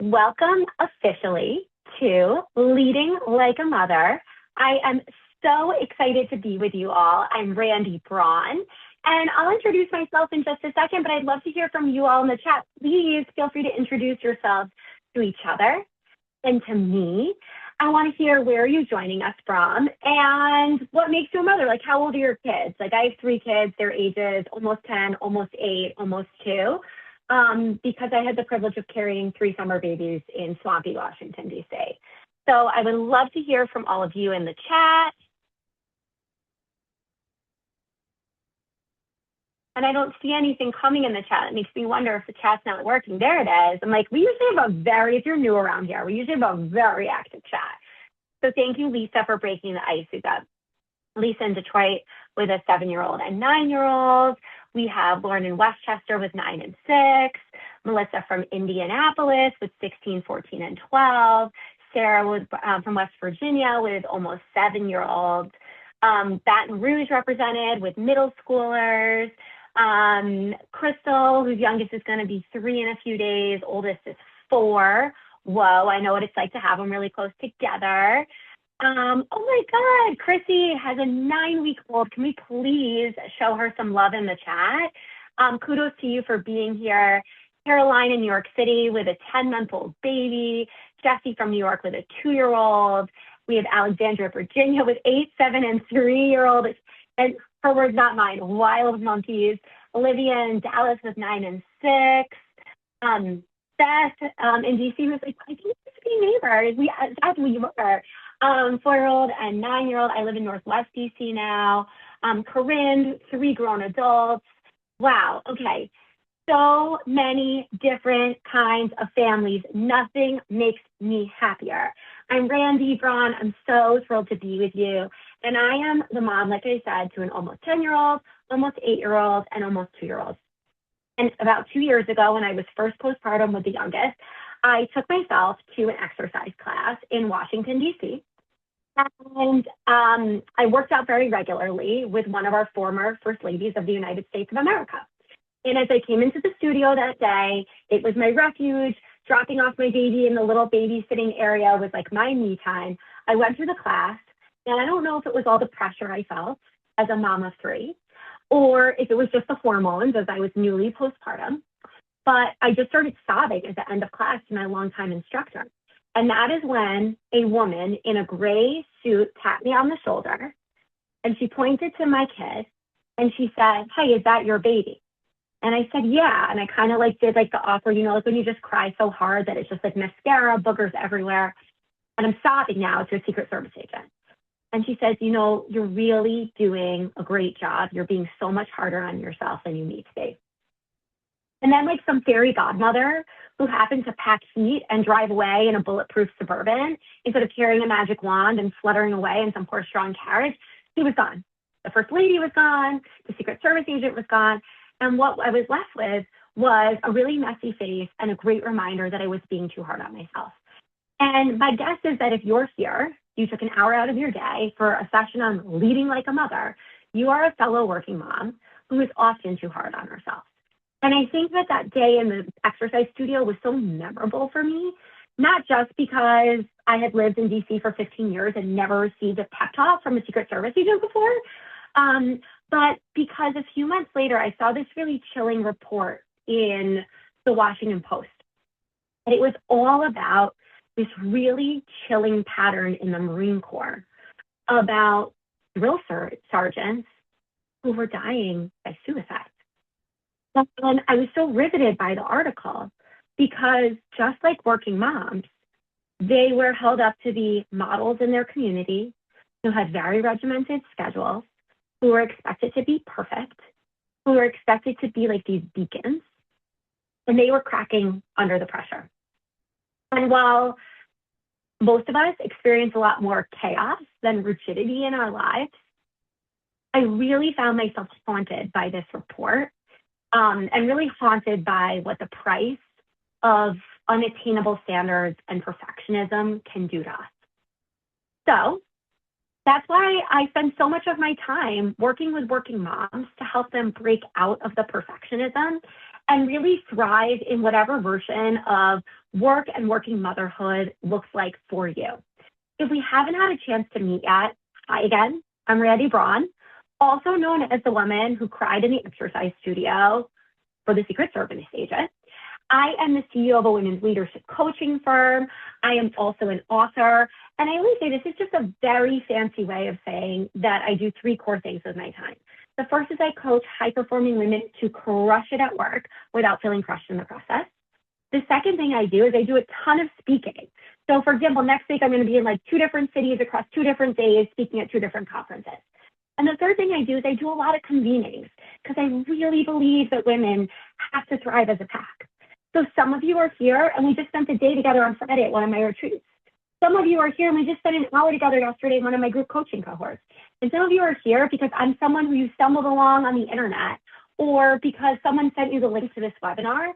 Welcome officially to Leading Like a Mother. I am so excited to be with you all. I'm Randi Braun, and I'll introduce myself in just a second, but I'd love to hear from you all in the chat. Please feel free to introduce yourselves to each other and to me. I want to hear where you're joining us from and what makes you a mother. Like, how old are your kids? Like, I have 3 kids. Their ages almost 10, almost 8, almost 2. Because I had the privilege of carrying 3 summer babies in swampy Washington, D.C. So I would love to hear from all of you in the chat. And I don't see anything coming in the chat. It makes me wonder if the chat's not working. There it is. I'm like, we usually have if you're new around here, we usually have a very active chat. So thank you, Lisa, for breaking the ice. We've got Lisa in Detroit with a 7-year-old and 9-year-old. We have Lauren in Westchester with 9 and 6. Melissa from Indianapolis with 16, 14, and 12. Sarah from West Virginia with almost 7-year-olds. Baton Rouge represented with middle schoolers. Crystal, whose youngest is going to be 3 in a few days. Oldest is 4. Whoa, I know what it's like to have them really close together. Oh my God, Chrissy has a 9-week-old. Can we please show her some love in the chat? Kudos to you for being here. Caroline in New York City with a 10-month-old baby. Jessie from New York with a 2-year-old. We have Alexandria, Virginia with 8, 7, and 3-year-old. And her words, not mine, wild monkeys. Olivia in Dallas with 9 and 6. Beth in DC was like, I think we should be neighbors. We were. 4-year-old and 9-year-old. I live in Northwest DC now. Corinne, 3 grown adults. Wow. Okay. So many different kinds of families. Nothing makes me happier. I'm Randi Braun. I'm so thrilled to be with you. And I am the mom, like I said, to an almost 10-year-old, almost 8-year-old, and almost 2-year-old. And about 2 years ago, when I was first postpartum with the youngest, I took myself to an exercise class in Washington, D.C. And I worked out very regularly with one of our former First Ladies of the United States of America. And as I came into the studio that day, it was my refuge. Dropping off my baby in the little babysitting area was like my me time. I went through the class, and I don't know if it was all the pressure I felt as a mom of 3, or if it was just the hormones as I was newly postpartum. But I just started sobbing at the end of class to my longtime instructor. And that is when a woman in a gray suit tapped me on the shoulder, and she pointed to my kid, and she said, "Hey, is that your baby?" And I said, "Yeah." And I kind of did the awkward, like when you just cry so hard that it's just like mascara, boogers everywhere. And I'm sobbing now to a Secret Service agent. And she says, "You're really doing a great job. You're being so much harder on yourself than you need to be." And then some fairy godmother who happened to pack heat and drive away in a bulletproof Suburban instead of carrying a magic wand and fluttering away in some horse-drawn carriage, she was gone. The First Lady was gone. The Secret Service agent was gone. And what I was left with was a really messy face and a great reminder that I was being too hard on myself. And my guess is that if you're here, you took an hour out of your day for a session on leading like a mother, you are a fellow working mom who is often too hard on herself. And I think that day in the exercise studio was so memorable for me, not just because I had lived in DC for 15 years and never received a pep talk from a Secret Service agent before, but because a few months later, I saw this really chilling report in the Washington Post. And it was all about this really chilling pattern in the Marine Corps about drill sergeants who were dying by suicide. And I was so riveted by the article because just like working moms, they were held up to be models in their community who had very regimented schedules, who were expected to be perfect, who were expected to be like these beacons, and they were cracking under the pressure. And while most of us experience a lot more chaos than rigidity in our lives, I really found myself haunted by this report. And really haunted by what the price of unattainable standards and perfectionism can do to us. So that's why I spend so much of my time working with working moms to help them break out of the perfectionism and really thrive in whatever version of work and working motherhood looks like for you. If we haven't had a chance to meet yet, hi again, I'm Randi Braun, also known as the woman who cried in the exercise studio for the Secret Service agent. I am the CEO of a women's leadership coaching firm. I am also an author. And I always say this is just a very fancy way of saying that I do three core things with my time. The first is I coach high-performing women to crush it at work without feeling crushed in the process. The second thing I do is I do a ton of speaking. So for example, next week I'm going to be in like 2 different cities across 2 different days speaking at 2 different conferences. And the third thing I do is I do a lot of convenings because I really believe that women have to thrive as a pack. So some of you are here and we just spent a day together on Friday at one of my retreats. Some of you are here and we just spent an hour together yesterday in one of my group coaching cohorts. And some of you are here because I'm someone who you stumbled along on the internet or because someone sent you the link to this webinar.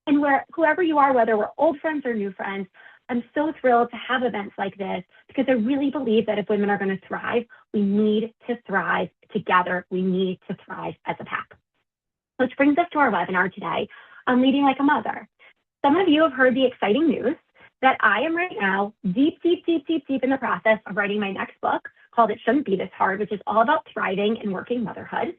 And whoever you are, whether we're old friends or new friends, I'm so thrilled to have events like this because I really believe that if women are going to thrive, we need to thrive together. We need to thrive as a pack. Which brings us to our webinar today on leading like a mother. Some of you have heard the exciting news that I am right now deep in the process of writing my next book called It Shouldn't Be This Hard, which is all about thriving in working motherhood.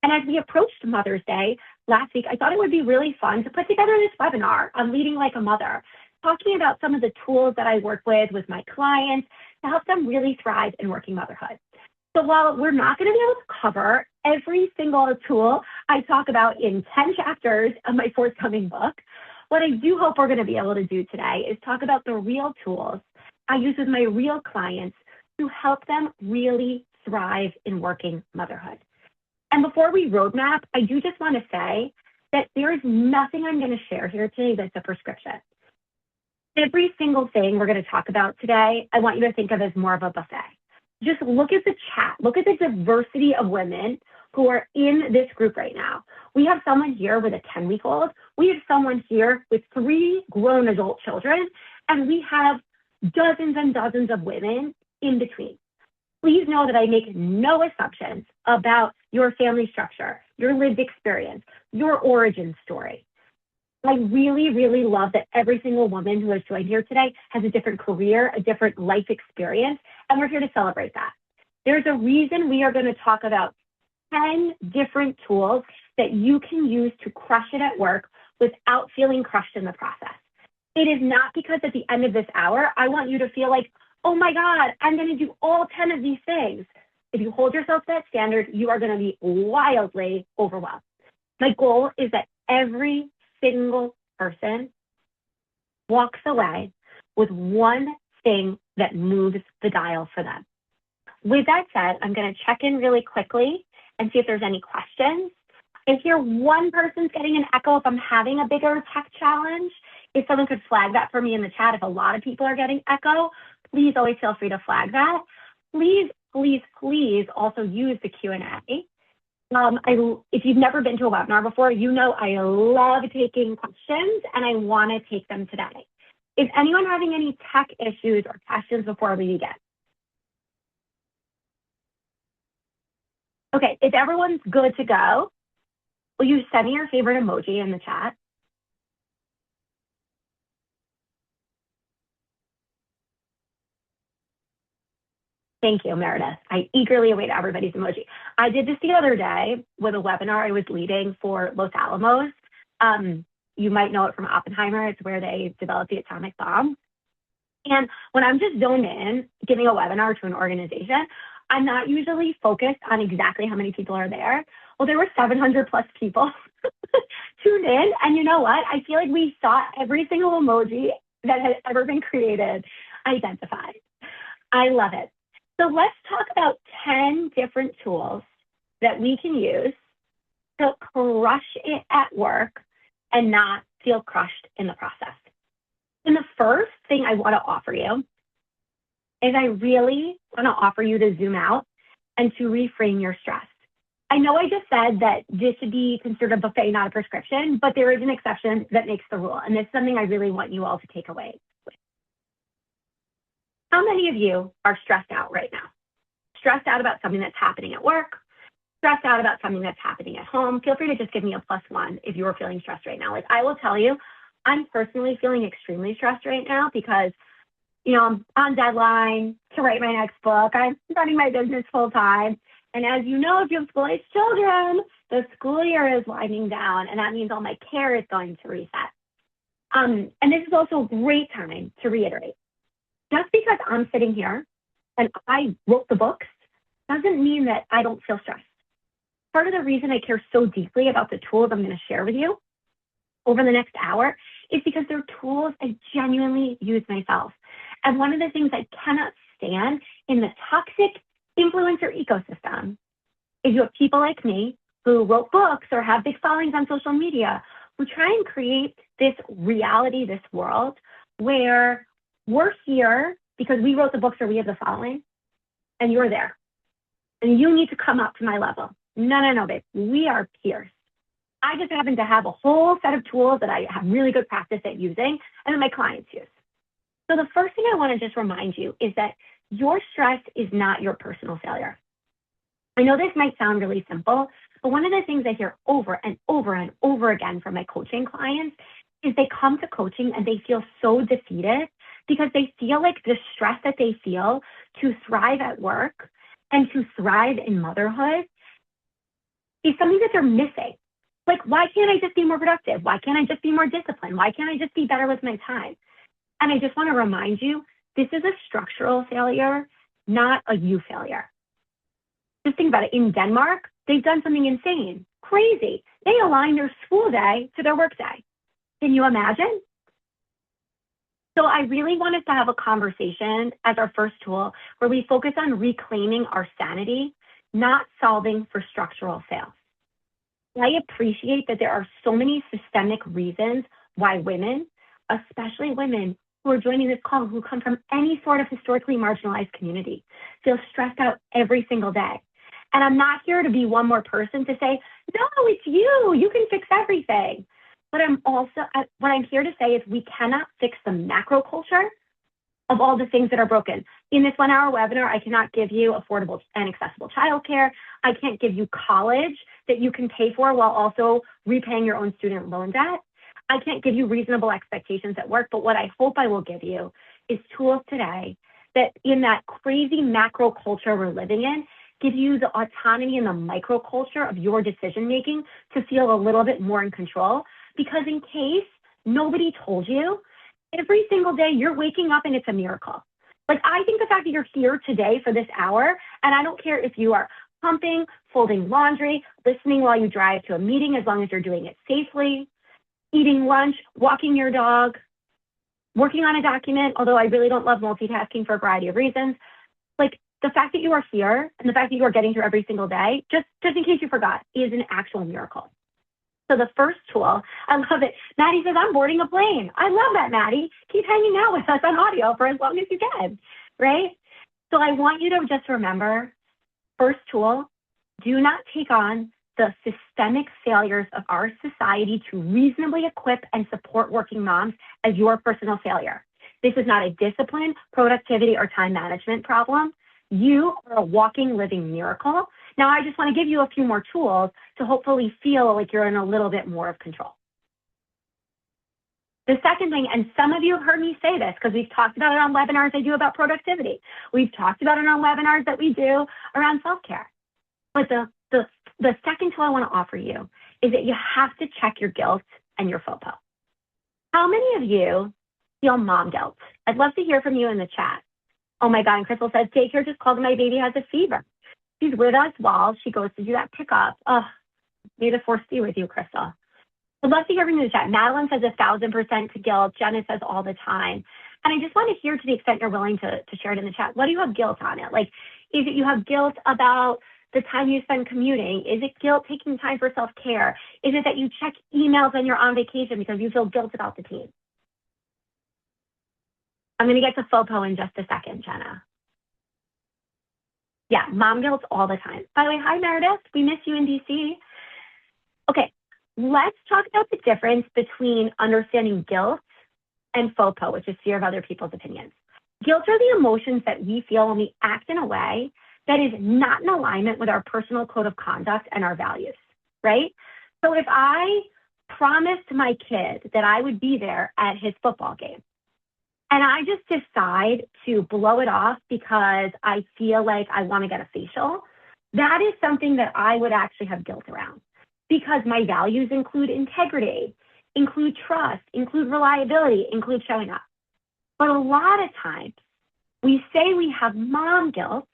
And as we approached Mother's Day last week, I thought it would be really fun to put together this webinar on leading like a mother, talking about some of the tools that I work with my clients to help them really thrive in working motherhood. So while we're not going to be able to cover every single tool I talk about in 10 chapters of my forthcoming book, what I do hope we're going to be able to do today is talk about the real tools I use with my real clients to help them really thrive in working motherhood. And before we roadmap, I do just want to say that there is nothing I'm going to share here today that's a prescription. Every single thing we're going to talk about today, I want you to think of as more of a buffet. Just look at the chat. Look at the diversity of women who are in this group right now. We have someone here with a 10-week-old. We have someone here with 3 grown adult children, and we have dozens and dozens of women in between. Please know that I make no assumptions about your family structure, your lived experience, your origin story. I really, really love that every single woman who has joined here today has a different career, a different life experience, and we're here to celebrate that. There's a reason we are going to talk about 10 different tools that you can use to crush it at work without feeling crushed in the process. It is not because at the end of this hour, I want you to feel like, oh my God, I'm going to do all 10 of these things. If you hold yourself to that standard, you are going to be wildly overwhelmed. My goal is that every single person walks away with one thing that moves the dial for them. With that said, I'm going to check in really quickly and see if there's any questions. If you're one person's getting an echo, if I'm having a bigger tech challenge, if someone could flag that for me in the chat, if a lot of people are getting echo, please always feel free to flag that. Please, please, please also use the Q&A. If you've never been to a webinar before, you know I love taking questions and I want to take them today. Is anyone having any tech issues or questions before we begin? Okay, if everyone's good to go, will you send me your favorite emoji in the chat? Thank you, Meredith. I eagerly await everybody's emoji. I did this the other day with a webinar I was leading for Los Alamos. You might know it from Oppenheimer. It's where they developed the atomic bomb. And when I'm just zoned in, giving a webinar to an organization, I'm not usually focused on exactly how many people are there. Well, there were 700 plus people tuned in. And you know what? I feel like we saw every single emoji that had ever been created identified. I love it. So let's talk about 10 different tools that we can use to crush it at work and not feel crushed in the process. And the first thing I want to offer you is I really want to offer you to zoom out and to reframe your stress. I know I just said that this should be considered a buffet, not a prescription, but there is an exception that makes the rule. And this is something I really want you all to take away. How many of you are stressed out right now? Stressed out about something that's happening at work, stressed out about something that's happening at home, feel free to just give me a +1 if you are feeling stressed right now. Like, I will tell you, I'm personally feeling extremely stressed right now because, I'm on deadline to write my next book. I'm running my business full time. And as you know, if you have school-age children, the school year is winding down, and that means all my care is going to reset. And this is also a great time to reiterate. Just because I'm sitting here and I wrote the books doesn't mean that I don't feel stressed. Part of the reason I care so deeply about the tools I'm going to share with you over the next hour is because they're tools I genuinely use myself. And one of the things I cannot stand in the toxic influencer ecosystem is you have people like me who wrote books or have big followings on social media who try and create this reality, this world where we're here because we wrote the books or we have the following, and you're there. And you need to come up to my level. No, babe. We are peers. I just happen to have a whole set of tools that I have really good practice at using and that my clients use. So the first thing I want to just remind you is that your stress is not your personal failure. I know this might sound really simple, but one of the things I hear over and over and over again from my coaching clients is they come to coaching and they feel so defeated because they feel like the stress that they feel to thrive at work and to thrive in motherhood is something that they're missing. Like, why can't I just be more productive? Why can't I just be more disciplined? Why can't I just be better with my time? And I just want to remind you, this is a structural failure, not a you failure. Just think about it. In Denmark, they've done something insane, crazy. They align their school day to their work day. Can you imagine? So I really want us to have a conversation as our first tool where we focus on reclaiming our sanity, not solving for structural fails. I appreciate that there are so many systemic reasons why women, especially women who are joining this call who come from any sort of historically marginalized community, feel stressed out every single day. And I'm not here to be one more person to say, no, it's you. You can fix everything. But what I'm here to say is we cannot fix the macro culture of all the things that are broken. In this 1-hour webinar, I cannot give you affordable and accessible childcare. I can't give you college that you can pay for while also repaying your own student loan debt. I can't give you reasonable expectations at work, but what I hope I will give you is tools today that in that crazy macro culture we're living in, give you the autonomy in the micro culture of your decision-making to feel a little bit more in control. Because in case nobody told you, every single day you're waking up and it's a miracle. Like, I think the fact that you're here today for this hour, and I don't care if you are pumping, folding laundry, listening while you drive to a meeting, as long as you're doing it safely, eating lunch, walking your dog, working on a document, although I really don't love multitasking for a variety of reasons. Like, the fact that you are here and the fact that you are getting through every single day, just in case you forgot, is an actual miracle. So the first tool, I love it. Maddie says, I'm boarding a plane. I love that, Maddie. Keep hanging out with us on audio for as long as you can, right? So I want you to just remember, first tool, do not take on the systemic failures of our society to reasonably equip and support working moms as your personal failure. This is not a discipline, productivity, or time management problem. You are a walking, living miracle. Now, I just want to give you a few more tools to hopefully feel like you're in a little bit more of control. The second thing, and some of you have heard me say this because we've talked about it on webinars I do about productivity. We've talked about it on webinars that we do around self-care. But the second tool I want to offer you is that you have to check your guilt and your FOPO. How many of you feel mom guilt? I'd love to hear from you in the chat. Oh my God, and Crystal says, daycare just called my baby has a fever. She's with us while she goes to do that pickup. Oh, may the force be with you, Crystal. I'd love to hear from you in the chat. Madeline says 1,000% to guilt. Jenna says all the time. And I just want to hear, to the extent you're willing to share it in the chat, what do you have guilt on it? Like, is it you have guilt about the time you spend commuting? Is it guilt taking time for self-care? Is it that you check emails when you're on vacation because you feel guilt about the team? I'm going to get to FOPO in just a second, Jenna. Yeah, mom guilt all the time. By the way, hi, Meredith. We miss you in DC. Okay, let's talk about the difference between understanding guilt and FOPO, which is fear of other people's opinions. Guilt are the emotions that we feel when we act in a way that is not in alignment with our personal code of conduct and our values, right? So if I promised my kid that I would be there at his football game, and I just decide to blow it off because I feel like I want to get a facial, that is something that I would actually have guilt around, because my values include integrity, include trust, include reliability, include showing up. But a lot of times we say we have mom guilt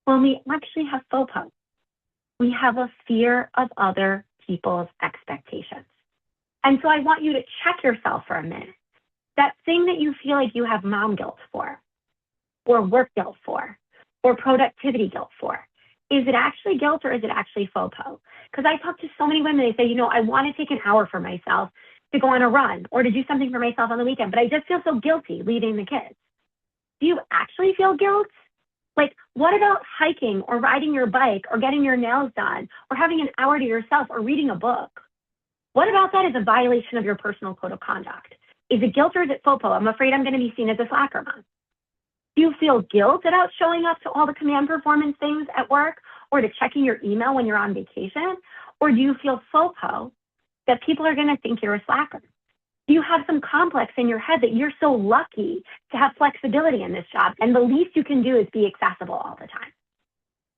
when we actually have FOPO. We have a fear of other people's expectations. And so I want you to check yourself for a minute. That thing that you feel like you have mom guilt for, or work guilt for, or productivity guilt for, is it actually guilt or is it actually FOPO? Because I talk to so many women, they say, I want to take an hour for myself to go on a run or to do something for myself on the weekend, but I just feel so guilty leaving the kids. Do you actually feel guilt? Like, what about hiking or riding your bike or getting your nails done or having an hour to yourself or reading a book? What about that is a violation of your personal code of conduct? Is it guilt or is it FOPO? I'm afraid I'm going to be seen as a slacker mom. Do you feel guilt about showing up to all the command performance things at work or to checking your email when you're on vacation? Or do you feel FOPO that people are going to think you're a slacker? Do you have some complex in your head that you're so lucky to have flexibility in this job and the least you can do is be accessible all the time?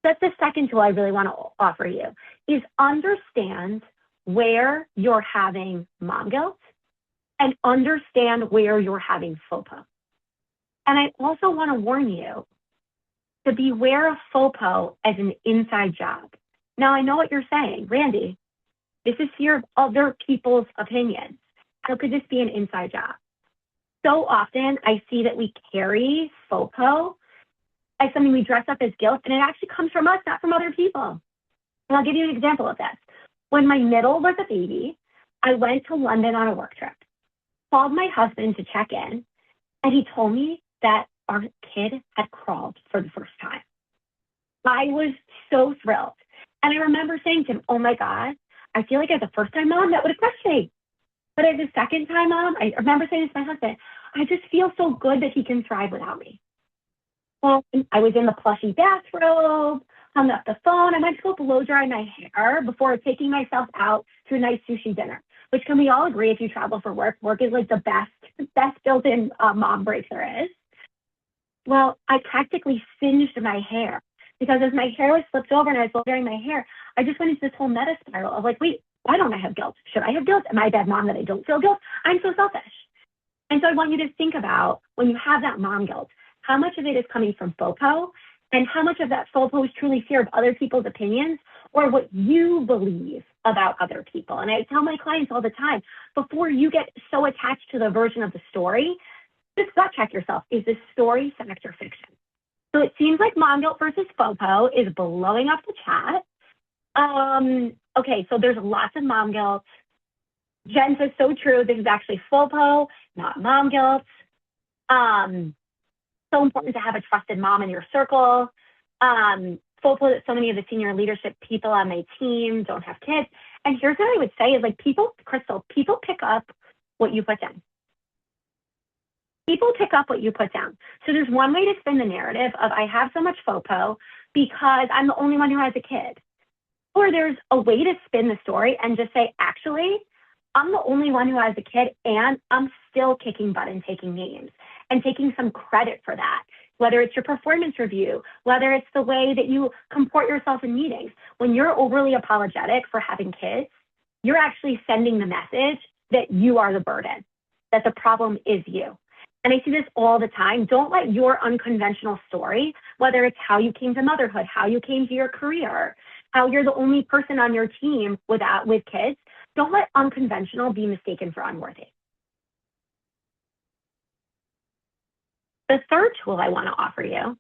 That's the second tool I really want to offer you, is understand where you're having mom guilt and understand where you're having FOPO. And I also want to warn you to beware of FOPO as an inside job. Now, I know what you're saying, Randi, this is fear of other people's opinions. How could this be an inside job? So often I see that we carry FOPO as something we dress up as guilt, and it actually comes from us, not from other people. And I'll give you an example of this. When my middle was a baby, I went to London on a work trip, called my husband to check in, and he told me that our kid had crawled for the first time. I was so thrilled. And I remember saying to him, oh my God, I feel like as a first-time mom, that would have crushed me. But as a second-time mom, I remember saying to my husband, I just feel so good that he can thrive without me. Well, I was in the plushy bathrobe, hung up the phone. I went to go blow dry my hair before taking myself out to a nice sushi dinner, which can we all agree if you travel for work, work is like the best built-in mom break there is. Well, I practically singed my hair because as my hair was flipped over and I was blow drying my hair, I just went into this whole meta spiral of like, wait, why don't I have guilt? Should I have guilt? Am I a bad mom that I don't feel guilt? I'm so selfish. And so I want you to think about when you have that mom guilt, how much of it is coming from FOPO and how much of that FOPO is truly fear of other people's opinions or what you believe about other people. And I tell my clients all the time, before you get so attached to the version of the story, just gut check yourself. Is this story fact or fiction? So it seems like mom guilt versus FOPO is blowing up the chat. Okay, so there's lots of mom guilt. Jen says, so true. This is actually FOPO, not mom guilt. So important to have a trusted mom in your circle. FOPO that so many of the senior leadership people on my team don't have kids. And here's what I would say is like Crystal, people pick up what you put down. People pick up what you put down. So there's one way to spin the narrative of I have so much FOPO because I'm the only one who has a kid. Or there's a way to spin the story and just say, actually, I'm the only one who has a kid and I'm still kicking butt and taking names and taking some credit for that, whether it's your performance review, whether it's the way that you comport yourself in meetings. When you're overly apologetic for having kids, you're actually sending the message that you are the burden, that the problem is you. And I see this all the time. Don't let your unconventional story, whether it's how you came to motherhood, how you came to your career, how you're the only person on your team with kids, don't let unconventional be mistaken for unworthy. The third tool I want to offer you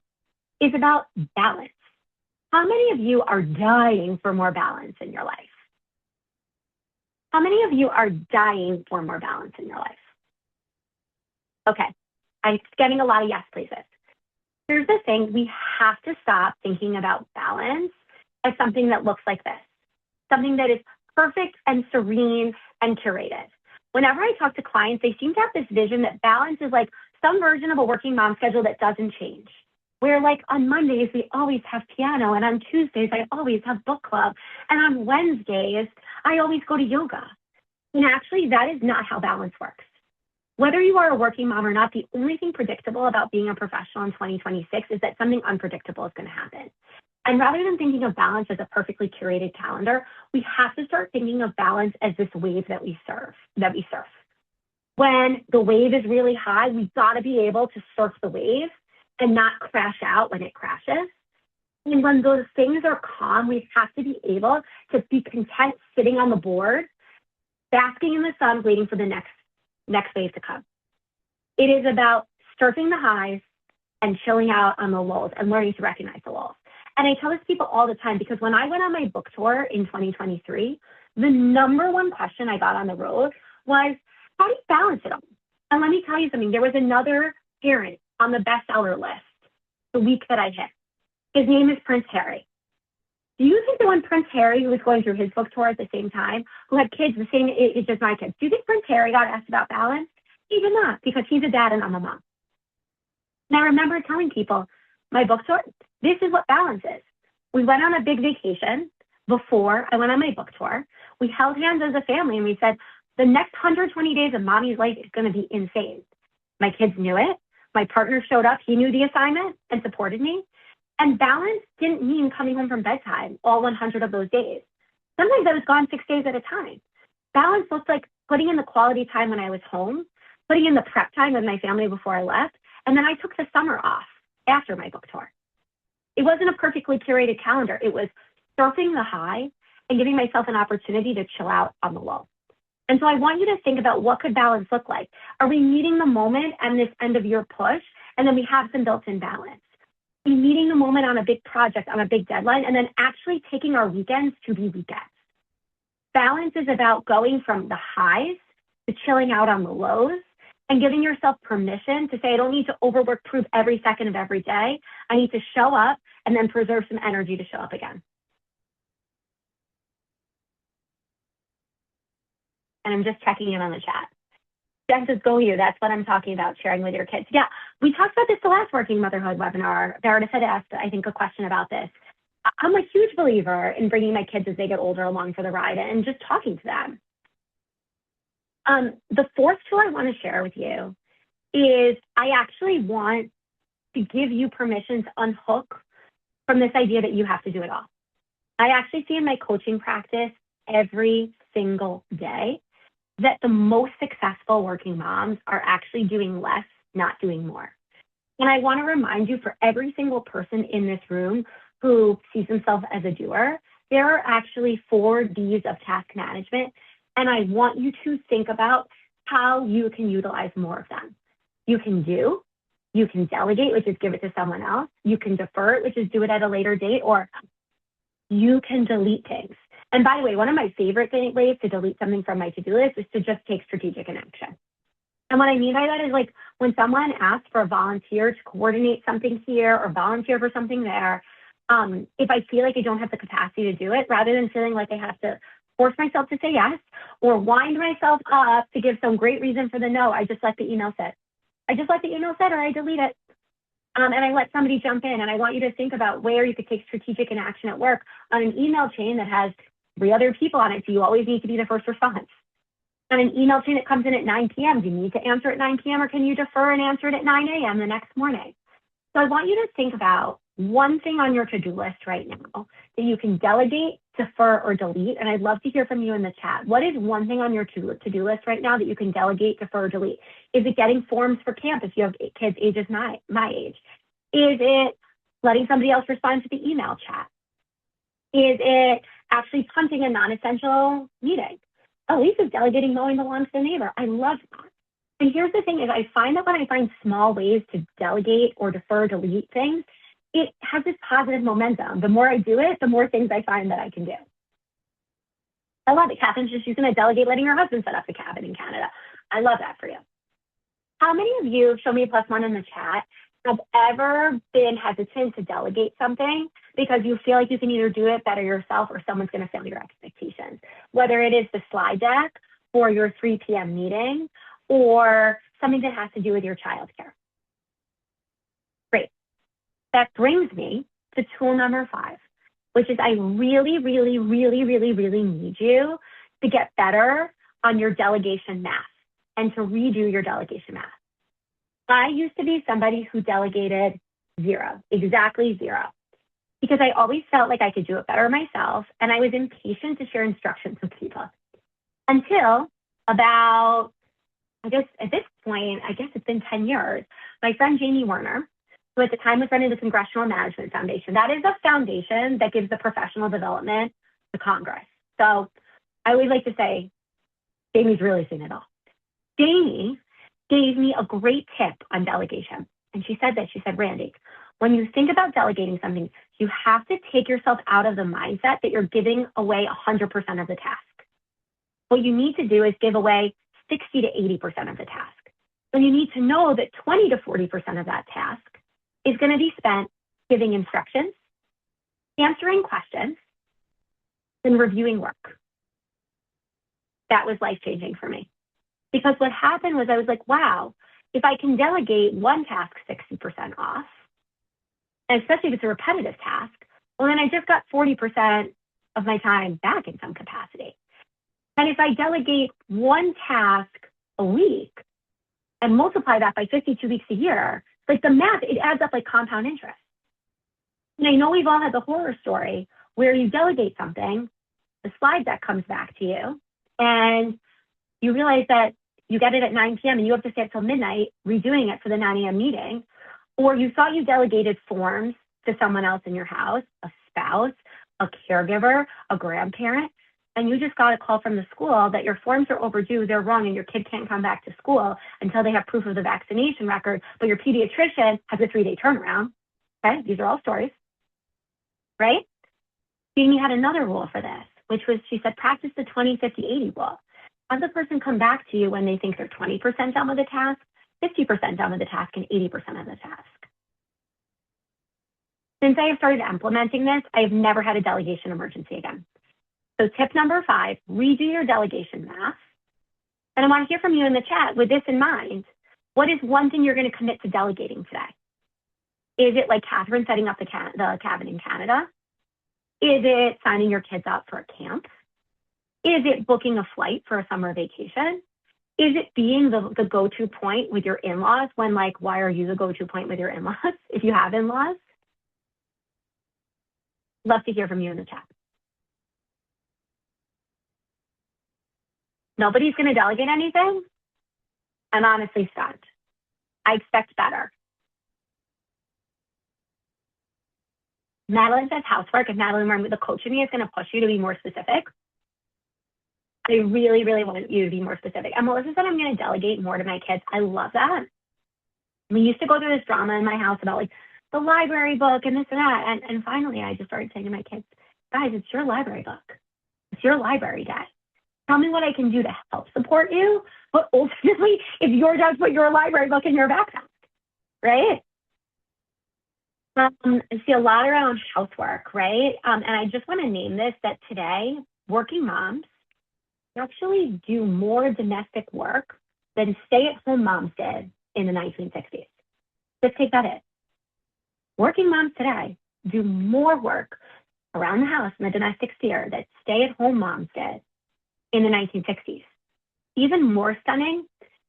is about balance. How many of you are dying for more balance in your life? How many of you are dying for more balance in your life? Okay, I'm getting a lot of yes, pleases. Here's the thing, we have to stop thinking about balance as something that looks like this, something that is perfect and serene and curated. Whenever I talk to clients, they seem to have this vision that balance is like some version of a working mom schedule that doesn't change. where like on Mondays, we always have piano, and on Tuesdays, I always have book club, and on Wednesdays, I always go to yoga. And actually, that is not how balance works. Whether you are a working mom or not, the only thing predictable about being a professional in 2026 is that something unpredictable is going to happen. And rather than thinking of balance as a perfectly curated calendar, we have to start thinking of balance as this wave that we surf. When the wave is really high, we've got to be able to surf the wave and not crash out when it crashes. And when those things are calm, we have to be able to be content sitting on the board, basking in the sun, waiting for the next wave to come. It is about surfing the highs and chilling out on the lows and learning to recognize the lows. And I tell this to people all the time, because when I went on my book tour in 2023, the number one question I got on the road was, how do you balance it all? And let me tell you something, there was another parent on the bestseller list the week that I hit. His name is Prince Harry. Do you think that when Prince Harry, who was going through his book tour at the same time, who had kids the same age as my kids, do you think Prince Harry got asked about balance? He did not, because he's a dad and I'm a mom. And I remember telling people, my book tour, this is what balance is. We went on a big vacation before I went on my book tour. We held hands as a family and we said, the next 120 days of mommy's life is going to be insane. My kids knew it. My partner showed up. He knew the assignment and supported me. And balance didn't mean coming home from bedtime all 100 of those days. Sometimes I was gone 6 days at a time. Balance looked like putting in the quality time when I was home, putting in the prep time with my family before I left, and then I took the summer off after my book tour. It wasn't a perfectly curated calendar. It was surfing the high and giving myself an opportunity to chill out on the low. And so I want you to think about, what could balance look like? Are we meeting the moment and this end of year push, and then we have some built-in balance? Are we meeting the moment on a big project, on a big deadline, and then actually taking our weekends to be weekends? Balance is about going from the highs to chilling out on the lows and giving yourself permission to say, I don't need to overwork, prove every second of every day. I need to show up and then preserve some energy to show up again. And I'm just checking in on the chat. Jen says, go you. That's what I'm talking about, sharing with your kids. Yeah, we talked about this the last Working Motherhood webinar. Meredith had asked, I think, a question about this. I'm a huge believer in bringing my kids as they get older along for the ride and just talking to them. The fourth tool I want to share with you is I actually want to give you permission to unhook from this idea that you have to do it all. I actually see in my coaching practice every single day that the most successful working moms are actually doing less, not doing more. And I want to remind you, for every single person in this room who sees themselves as a doer, there are actually 4 Ds of task management. And I want you to think about how you can utilize more of them. You can do, you can delegate, which is give it to someone else. You can defer it, which is do it at a later date, or you can delete things. And by the way, one of my favorite ways to delete something from my to-do list is to just take strategic inaction. And what I mean by that is, like, when someone asks for a volunteer to coordinate something here or volunteer for something there, if I feel like I don't have the capacity to do it, rather than feeling like I have to force myself to say yes or wind myself up to give some great reason for the no, I just let the email sit. I just let the email sit, or I delete it. And I let somebody jump in. And I want you to think about where you could take strategic inaction at work on an email chain that has 3 other people on it, so you always need to be the first response. On an email chain that comes in at 9 p.m., do you need to answer at 9 p.m. or can you defer and answer it at 9 a.m. the next morning? So I want you to think about one thing on your to-do list right now that you can delegate, defer, or delete. And I'd love to hear from you in the chat. What is one thing on your to-do list right now that you can delegate, defer, or delete? Is it getting forms for camp if you have kids ages my age? Is it letting somebody else respond to the email chat? Is it actually punting a non-essential meeting? Oh, Lisa's delegating mowing the lawn to the neighbor. I love that. And here's the thing is, I find that when I find small ways to delegate or defer, delete things, it has this positive momentum. The more I do it, the more things I find that I can do. I love it. Catherine's just using a delegate, letting her husband set up the cabin in Canada. I love that for you. How many of you, show me a +1 in the chat, have ever been hesitant to delegate something because you feel like you can either do it better yourself or someone's going to fail your expectations? Whether it is the slide deck for your 3 p.m. meeting or something that has to do with your childcare. Great. That brings me to tool number 5, which is I really, really, really, really, really need you to get better on your delegation math and to redo your delegation math. I used to be somebody who delegated 0, exactly 0, because I always felt like I could do it better myself, and I was impatient to share instructions with people. Until about, I guess at this point, I guess it's been 10 years, my friend Jamie Werner, who at the time was running the Congressional Management Foundation. That is a foundation that gives the professional development to Congress. So I always like to say, Jamie's really seen it all. Jamie gave me a great tip on delegation. And she said, Randi, when you think about delegating something, you have to take yourself out of the mindset that you're giving away 100% of the task. What you need to do is give away 60 to 80% of the task. And you need to know that 20 to 40% of that task is going to be spent giving instructions, answering questions, and reviewing work. That was life-changing for me. Because what happened was I was like, wow, if I can delegate one task 60% off, and especially if it's a repetitive task, well, then I just got 40% of my time back in some capacity. And if I delegate one task a week and multiply that by 52 weeks a year, like the math, it adds up like compound interest. And I know we've all had the horror story where you delegate something, the slide deck comes back to you, and you realize that you get it at 9 p.m. and you have to stay up till midnight redoing it for the 9 a.m. meeting, or you thought you delegated forms to someone else in your house, a spouse, a caregiver, a grandparent, and you just got a call from the school that your forms are overdue, they're wrong, and your kid can't come back to school until they have proof of the vaccination record, but your pediatrician has a 3-day turnaround. Okay, these are all stories, right? Jamie had another rule for this, which was, she said, practice the 20-50-80 rule. Have the person come back to you when they think they're 20% done with the task, 50% done with the task, and 80% of the task. Since I have started implementing this, I have never had a delegation emergency again. So tip number 5, redo your delegation math. And I want to hear from you in the chat with this in mind. What is one thing you're going to commit to delegating today? Is it like Catherine setting up the cabin in Canada? Is it signing your kids up for a camp? Is it booking a flight for a summer vacation? Is it being the go-to point with your in-laws when, like, why are you the go-to point with your in-laws if you have in-laws? Love to hear from you in the chat. Nobody's going to delegate anything? I'm honestly stunned. I expect better. Madeline says housework. If Madeline, the coach in me is going to push you to be more specific. I really, really want you to be more specific. And Melissa said I'm going to delegate more to my kids. I love that. We used to go through this drama in my house about like the library book and this and that. And finally, I just started saying to my kids, guys, it's your library book. It's your library day. Tell me what I can do to help support you. But ultimately, it's your job to put your library book in your backpack, right? I see a lot around housework, right? And I just want to name this, that today, working moms actually do more domestic work than stay-at-home moms did in the 1960s. Just take that in. Working moms today do more work around the house in the domestic sphere that stay-at-home moms did in the 1960s. Even more stunning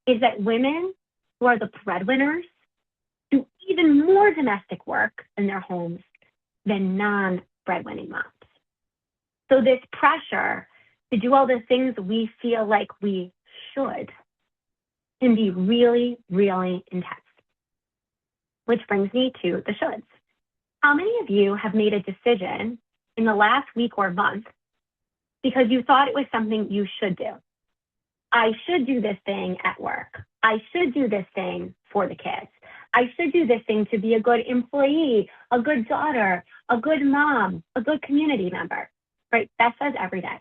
is that women who are the breadwinners do even more domestic work in their homes than non-breadwinning moms. So this pressure to do all the things we feel like we should can be really, really intense. Which brings me to the shoulds. How many of you have made a decision in the last week or month because you thought it was something you should do? I should do this thing at work. I should do this thing for the kids. I should do this thing to be a good employee, a good daughter, a good mom, a good community member, right? Beth says every day.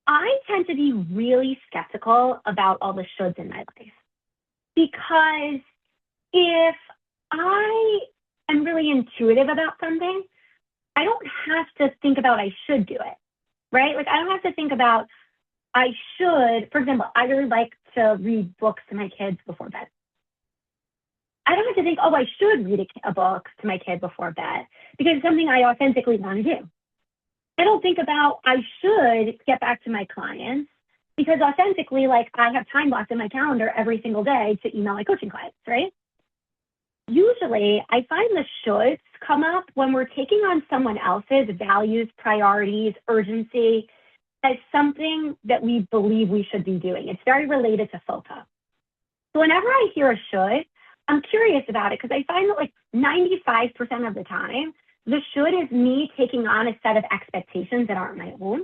I tend to be really skeptical about all the shoulds in my life because if I am really intuitive about something, I don't have to think about I should do it, right? Like I don't have to think about I should. For example, I really like to read books to my kids before bed. I don't have to think, oh, I should read a book to my kid before bed because it's something I authentically want to do. I don't think about I should get back to my clients because authentically, like I have time blocked in my calendar every single day to email my coaching clients, right? Usually, I find the shoulds come up when we're taking on someone else's values, priorities, urgency as something that we believe we should be doing. It's very related to FOCA. So whenever I hear a should, I'm curious about it because I find that like 95% of the time, the should is me taking on a set of expectations that aren't my own.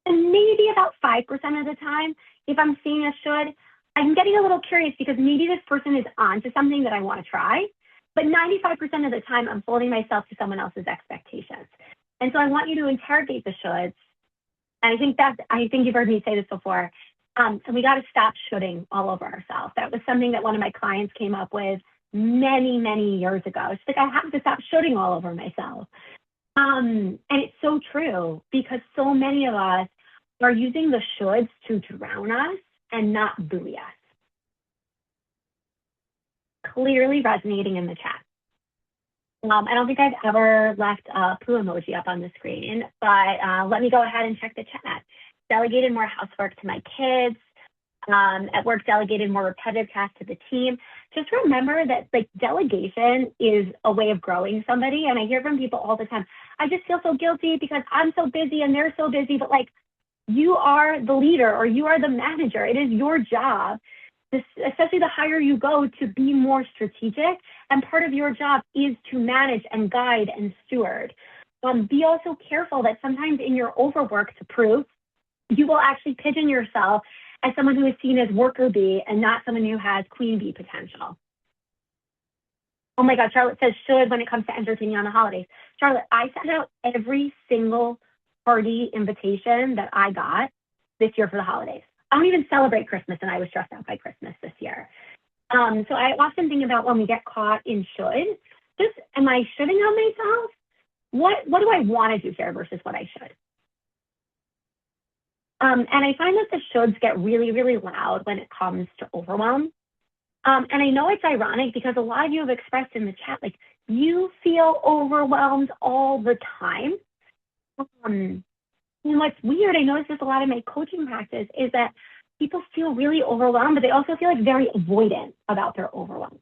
And maybe about 5% of the time, if I'm seeing a should, I'm getting a little curious because maybe this person is on to something that I want to try. But 95% of the time, I'm holding myself to someone else's expectations. And so I want you to interrogate the shoulds. And I think you've heard me say this before. And we got to stop shoulding all over ourselves. That was something that one of my clients came up with many, many years ago. She's like, I have to stop shoulding all over myself. And it's so true because so many of us are using the shoulds to drown us and not buoy us. Clearly resonating in the chat. I don't think I've ever left a poo emoji up on the screen, but let me go ahead and check the chat. Delegated more housework to my kids. At work, delegated more repetitive tasks to the team. Just remember that like delegation is a way of growing somebody. And I hear from people all the time, I just feel so guilty because I'm so busy and they're so busy, but like you are the leader or you are the manager. It is your job, especially the higher you go, to be more strategic. And part of your job is to manage and guide and steward. Be also careful that sometimes in your overwork to prove, you will actually pigeon yourself as someone who is seen as worker bee and not someone who has queen bee potential. Oh my God, Charlotte says should when it comes to entertaining on the holidays. Charlotte, I sent out every single party invitation that I got this year for the holidays. I don't even celebrate Christmas, and I was stressed out by Christmas this year. So I often think about when we get caught in should, just am I shoulding on myself? What do I want to do here versus what I should? And I find that the shoulds get really, really loud when it comes to overwhelm. And I know it's ironic because a lot of you have expressed in the chat, like, you feel overwhelmed all the time. And what's weird, I notice this a lot in my coaching practice, is that people feel really overwhelmed, but they also feel like very avoidant about their overwhelm.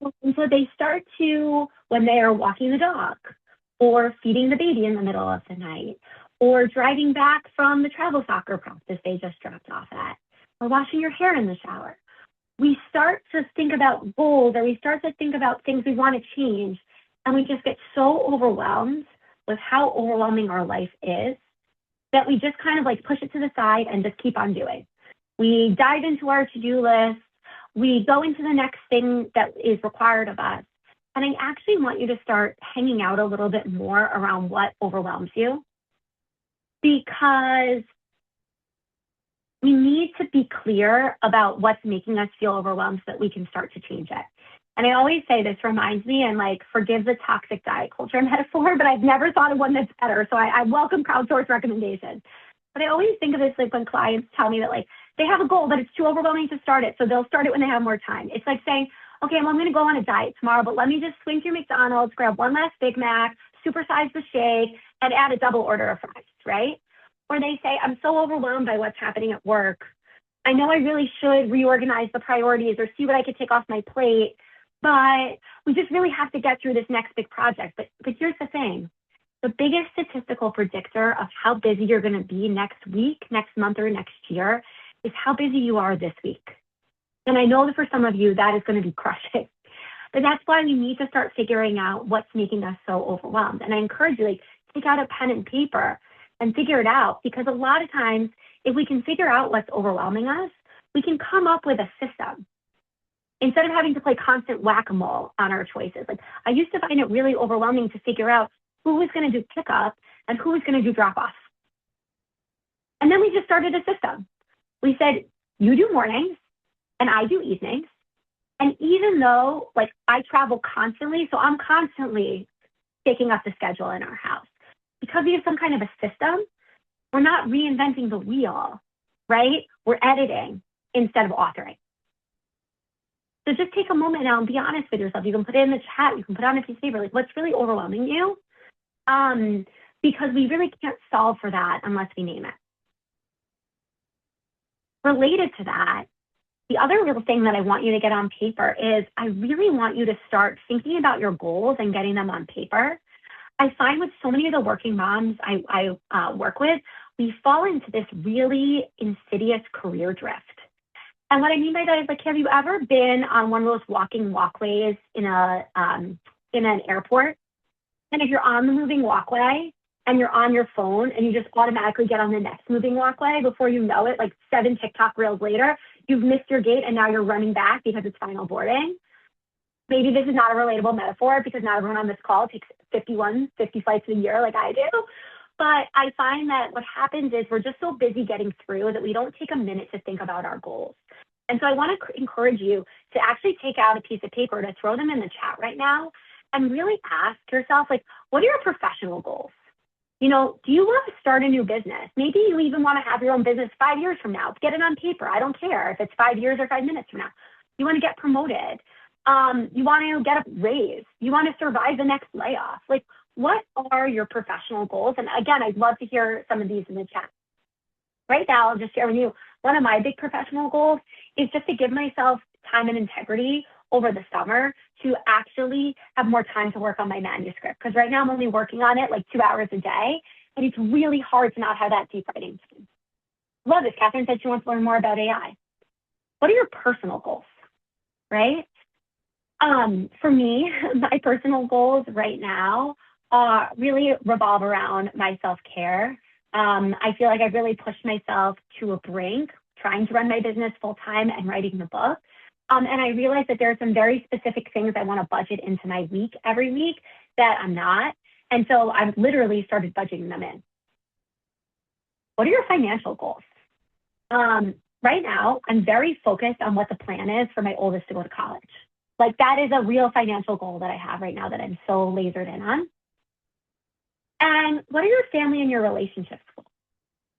And so they start to, when they are walking the dog or feeding the baby in the middle of the night, or driving back from the travel soccer practice they just dropped off at, or washing your hair in the shower. We start to think about goals, or we start to think about things we want to change, and we just get so overwhelmed with how overwhelming our life is that we just kind of like push it to the side and just keep on doing. We dive into our to-do list, we go into the next thing that is required of us, and I actually want you to start hanging out a little bit more around what overwhelms you, because we need to be clear about what's making us feel overwhelmed so that we can start to change it. And I always say this reminds me, and like, forgive the toxic diet culture metaphor, but I've never thought of one that's better. So I welcome crowdsourced recommendations. But I always think of this like when clients tell me that like they have a goal, but it's too overwhelming to start it. So they'll start it when they have more time. It's like saying, okay, well, I'm going to go on a diet tomorrow, but let me just swing through McDonald's, grab one last Big Mac, supersize the shake, and add a double order of fries, right? Or they say, I'm so overwhelmed by what's happening at work. I know I really should reorganize the priorities or see what I could take off my plate, but we just really have to get through this next big project. But here's the thing. The biggest statistical predictor of how busy you're going to be next week, next month, or next year is how busy you are this week. And I know that for some of you, that is going to be crushing. But that's why we need to start figuring out what's making us so overwhelmed. And I encourage you, like, take out a pen and paper and figure it out. Because a lot of times, if we can figure out what's overwhelming us, we can come up with a system instead of having to play constant whack-a-mole on our choices. Like, I used to find it really overwhelming to figure out who was going to do pickup and who was going to do drop-off. And then we just started a system. We said, you do mornings and I do evenings. And even though, like, I travel constantly, so I'm constantly taking up the schedule in our house. Because we have some kind of a system, we're not reinventing the wheel, right? We're editing instead of authoring. So just take a moment now and be honest with yourself. You can put it in the chat. You can put it on a piece of paper. Like, what's really overwhelming you? Because we really can't solve for that unless we name it. Related to that, the other real thing that I want you to get on paper is I really want you to start thinking about your goals and getting them on paper. I find with so many of the working moms I work with, we fall into this really insidious career drift. And what I mean by that is, like, have you ever been on one of those walking walkways in an airport? And if you're on the moving walkway and you're on your phone and you just automatically get on the next moving walkway, before you know it, like 7 TikTok reels later, you've missed your gate and now you're running back because it's final boarding. Maybe this is not a relatable metaphor because not everyone on this call takes 50 flights a year like I do. But I find that what happens is we're just so busy getting through that we don't take a minute to think about our goals. And so I want to encourage you to actually take out a piece of paper, to throw them in the chat right now, and really ask yourself, like, what are your professional goals? You know, do you want to start a new business? Maybe you even want to have your own business 5 years from now. Get it on paper. I don't care if it's 5 years or 5 minutes from now. You want to get promoted. You want to get a raise. You want to survive the next layoff. Like, what are your professional goals? And again, I'd love to hear some of these in the chat. Right now, I'll just share with you, one of my big professional goals is just to give myself time and integrity over the summer to actually have more time to work on my manuscript. Because right now I'm only working on it like 2 hours a day, and it's really hard to not have that deep writing time. Love this. Catherine said she wants to learn more about AI. What are your personal goals, right? For me, my personal goals right now really revolve around my self-care. I feel like I've really pushed myself to a brink, trying to run my business full-time and writing the book. And I realized that there are some very specific things I want to budget into my week every week that I'm not. And so I've literally started budgeting them in. What are your financial goals? Right now, I'm very focused on what the plan is for my oldest to go to college. Like, that is a real financial goal that I have right now that I'm so lasered in on. And what are your family and your relationships goals?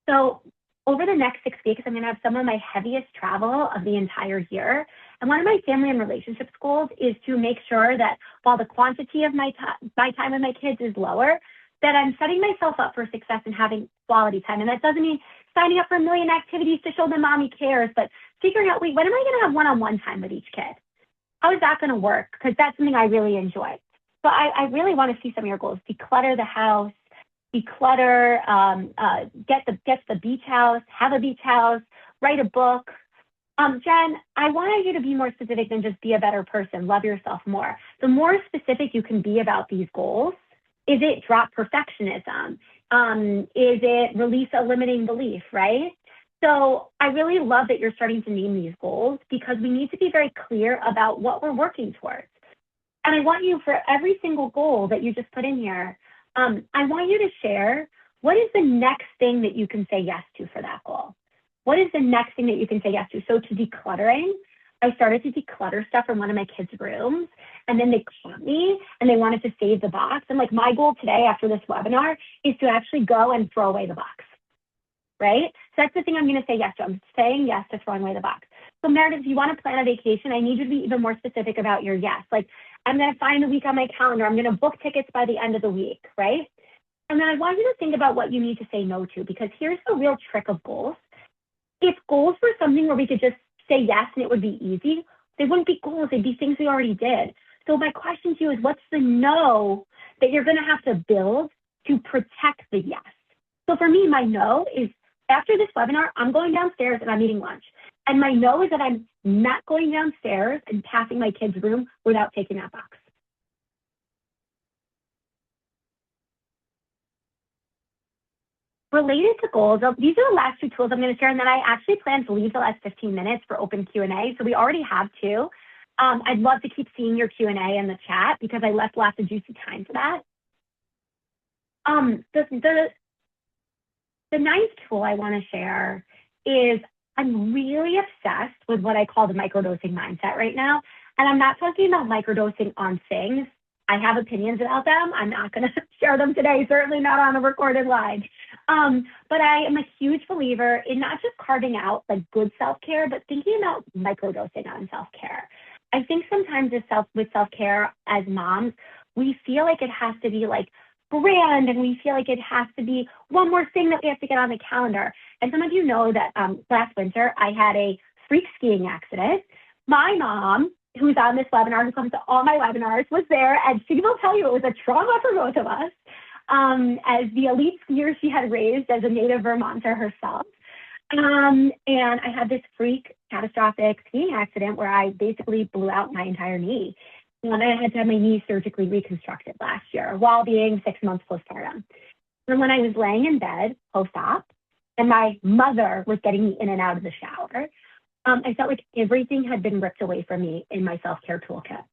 So over the next 6 weeks, I'm going to have some of my heaviest travel of the entire year. And one of my family and relationships goals is to make sure that while the quantity of my time with my kids is lower, that I'm setting myself up for success and having quality time. And that doesn't mean signing up for a million activities to show them mommy cares, but figuring out, wait, when am I going to have one-on-one time with each kid? How is that going to work? Because that's something I really enjoy. So I really want to see some of your goals. Declutter the house, declutter, get the beach house, have a beach house, write a book. Jen, I wanted you to be more specific than just be a better person, love yourself more. The more specific you can be about these goals, is it drop perfectionism? Is it release a limiting belief, right? So I really love that you're starting to name these goals, because we need to be very clear about what we're working towards. And I want you, for every single goal that you just put in here, I want you to share, what is the next thing that you can say yes to for that goal? What is the next thing that you can say yes to? So to decluttering, I started to declutter stuff from one of my kids' rooms, and then they caught me and they wanted to save the box. And like, my goal today after this webinar is to actually go and throw away the box, right? So that's the thing I'm going to say yes to. I'm saying yes to throwing away the box. So Meredith, if you want to plan a vacation, I need you to be even more specific about your yes. Like, I'm going to find a week on my calendar. I'm going to book tickets by the end of the week, right? And then I want you to think about what you need to say no to, because here's the real trick of goals. If goals were something where we could just say yes and it would be easy, they wouldn't be goals. They'd be things we already did. So my question to you is, what's the no that you're going to have to build to protect the yes? So for me, my no is, after this webinar, I'm going downstairs and I'm eating lunch. And my no is that I'm not going downstairs and passing my kid's room without taking that box. Related to goals, these are the last 2 tools I'm going to share, and then I actually plan to leave the last 15 minutes for open Q&A. So we already have 2. I'd love to keep seeing your Q&A in the chat, because I left lots of juicy time for that. The 9th tool I want to share is, I'm really obsessed with what I call the microdosing mindset right now. And I'm not talking about microdosing on things. I have opinions about them. I'm not going to share them today, certainly not on a recorded live. But I am a huge believer in not just carving out like good self-care, but thinking about microdosing on self-care. I think sometimes with self-care as moms, we feel like it has to be like grand and we feel like it has to be one more thing that we have to get on the calendar. And some of you know that last winter I had a freak skiing accident. My mom, who's on this webinar, who comes to all my webinars, was there, and she will tell you it was a trauma for both of us. As the elite skier she had raised as a native Vermonter herself. And I had this freak catastrophic skiing accident where I basically blew out my entire knee. And I had to have my knee surgically reconstructed last year while being 6 months postpartum. And when I was laying in bed post-op, and my mother was getting me in and out of the shower, I felt like everything had been ripped away from me in my self-care toolkit.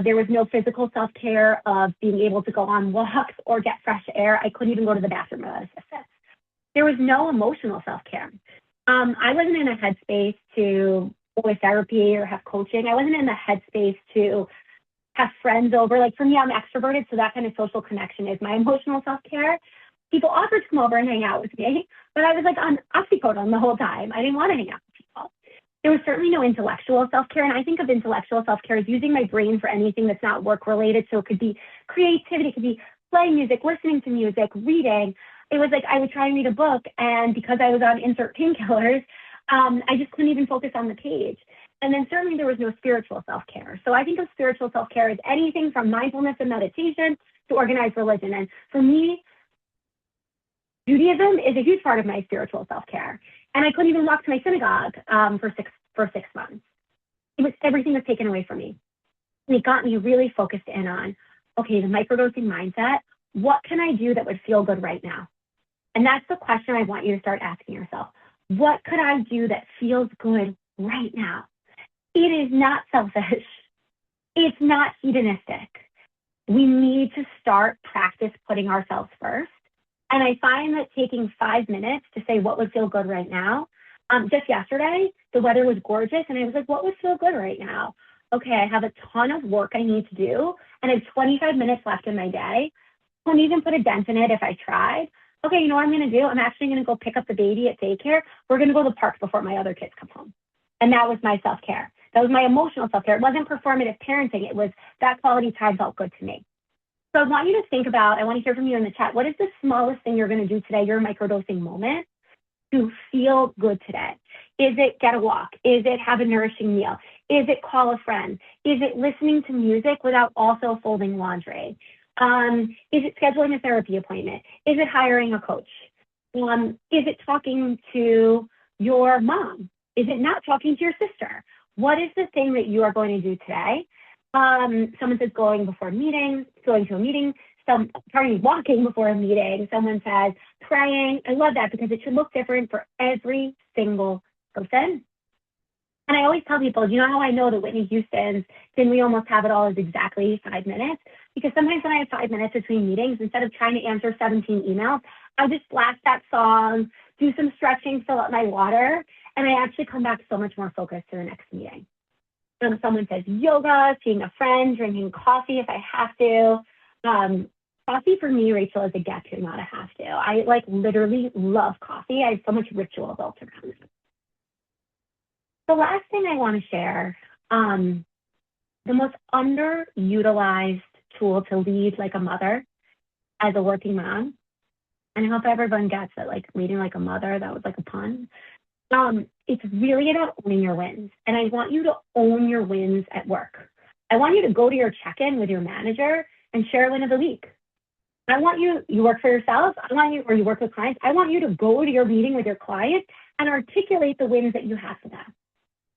There was no physical self-care of being able to go on walks or get fresh air. I couldn't even go to the bathroom without assistance. There was no emotional self-care. I wasn't in a headspace to go to therapy or have coaching. I wasn't in the headspace to have friends over. Like for me, I'm extroverted, so that kind of social connection is my emotional self-care. People offered to come over and hang out with me, but I was like on oxycodone the whole time. I didn't want to hang out with people. There was certainly no intellectual self-care, and I think of intellectual self-care as using my brain for anything that's not work-related. So it could be creativity, it could be playing music, listening to music, reading. It was like I would try and read a book, and because I was on insert painkillers, I just couldn't even focus on the page. And then certainly there was no spiritual self-care. So I think of spiritual self-care as anything from mindfulness and meditation to organized religion. And for me, Judaism is a huge part of my spiritual self-care. And I couldn't even walk to my synagogue for six months. Everything was taken away from me. And it got me really focused in on, okay, the microdosing mindset. What can I do that would feel good right now? And that's the question I want you to start asking yourself. What could I do that feels good right now? It is not selfish. It's not hedonistic. We need to start practice putting ourselves first. And I find that taking 5 minutes to say what would feel good right now. Just yesterday, the weather was gorgeous, and I was like, what would feel good right now? Okay, I have a ton of work I need to do, and I have 25 minutes left in my day. Couldn't even put a dent in it if I tried. Okay, you know what I'm going to do? I'm actually going to go pick up the baby at daycare. We're going to go to the park before my other kids come home. And that was my self-care. That was my emotional self-care. It wasn't performative parenting. It was that quality time felt good to me. So I want you to think about, I want to hear from you in the chat, what is the smallest thing you're going to do today, your microdosing moment, to feel good today? Is it get a walk? Is it have a nourishing meal? Is it call a friend? Is it listening to music without also folding laundry? Is it scheduling a therapy appointment? Is it hiring a coach? Is it talking to your mom? Is it not talking to your sister? What is the thing that you are going to do today? Someone says going before meetings, going to a meeting, walking before a meeting. Someone says praying. I love that because it should look different for every single person. And I always tell people, you know how I know that Whitney Houston's Then We Almost Have It All is exactly 5 minutes? Because sometimes when I have 5 minutes between meetings, instead of trying to answer 17 emails, I just blast that song, do some stretching, fill up my water, and I actually come back so much more focused to the next meeting. Someone says yoga, seeing a friend, drinking coffee if I have to. Coffee for me, Rachel, is a get to, not a have to. I literally love coffee. I have so much ritual built around it. The last thing I want to share, the most underutilized tool to lead like a mother as a working mom, and I hope everyone gets that, leading like a mother, that was like a pun. It's really about owning your wins. And I want you to own your wins at work. I want you to go to your check-in with your manager and share a win of the week. I want you work for yourself, or you work with clients, I want you to go to your meeting with your client and articulate the wins that you have for them.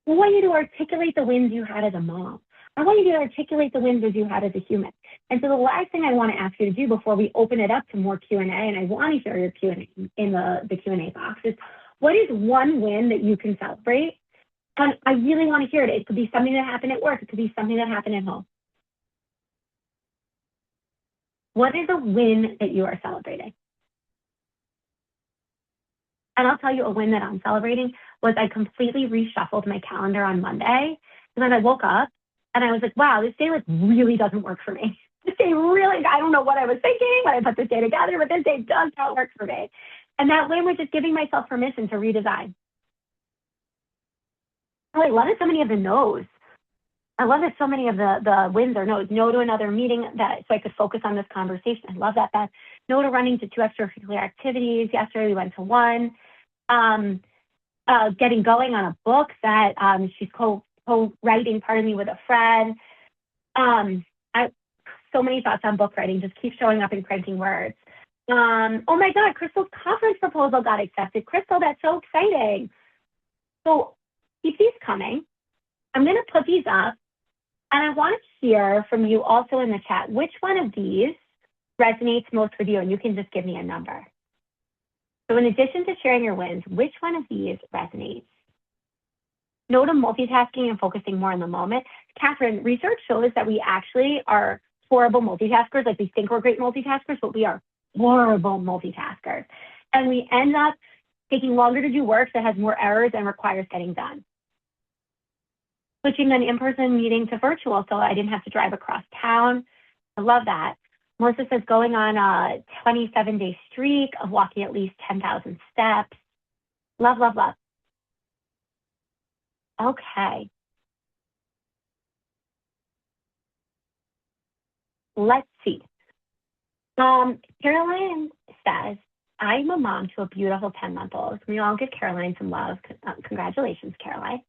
I want you to articulate the wins you had as a mom. I want you to articulate the wins as you had as a human. And so the last thing I want to ask you to do before we open it up to more Q&A, and I want to share your Q&A in the Q&A box, is what is one win that you can celebrate? And I really want to hear it. It could be something that happened at work. It could be something that happened at home. What is a win that you are celebrating? And I'll tell you a win that I'm celebrating was I completely reshuffled my calendar on Monday. And then I woke up and I was like, wow, this day really doesn't work for me. This day really, I don't know what I was thinking when I put this day together, but this day does not work for me. And that win was just giving myself permission to redesign. Oh, I love so many of the no's. I love that so many of the wins are no's. No to another meeting so I could focus on this conversation. I love that, Beth. No to running to 2 extracurricular activities. Yesterday we went to 1. Getting going on a book that she's co-writing, pardon me, with a friend. So many thoughts on book writing. Just keep showing up and cranking words. Oh my God, Crystal's conference proposal got accepted. Crystal, that's so exciting. So keep these coming. I'm going to put these up, and I want to hear from you also in the chat, which one of these resonates most with you, and you can just give me a number. So in addition to sharing your wins, which one of these resonates? No to multitasking and focusing more in the moment. Catherine, research shows that we actually are horrible multitaskers. Like, we think we're great multitaskers, but we are horrible multitaskers. And we end up taking longer to do work that has more errors and requires getting done. Switching an in-person meeting to virtual so I didn't have to drive across town. I love that. Melissa says going on a 27-day streak of walking at least 10,000 steps. Love, love, love. Okay. Let's see. Caroline says, I'm a mom to a beautiful 10-month-old. Can we all give Caroline some love? Congratulations, Caroline.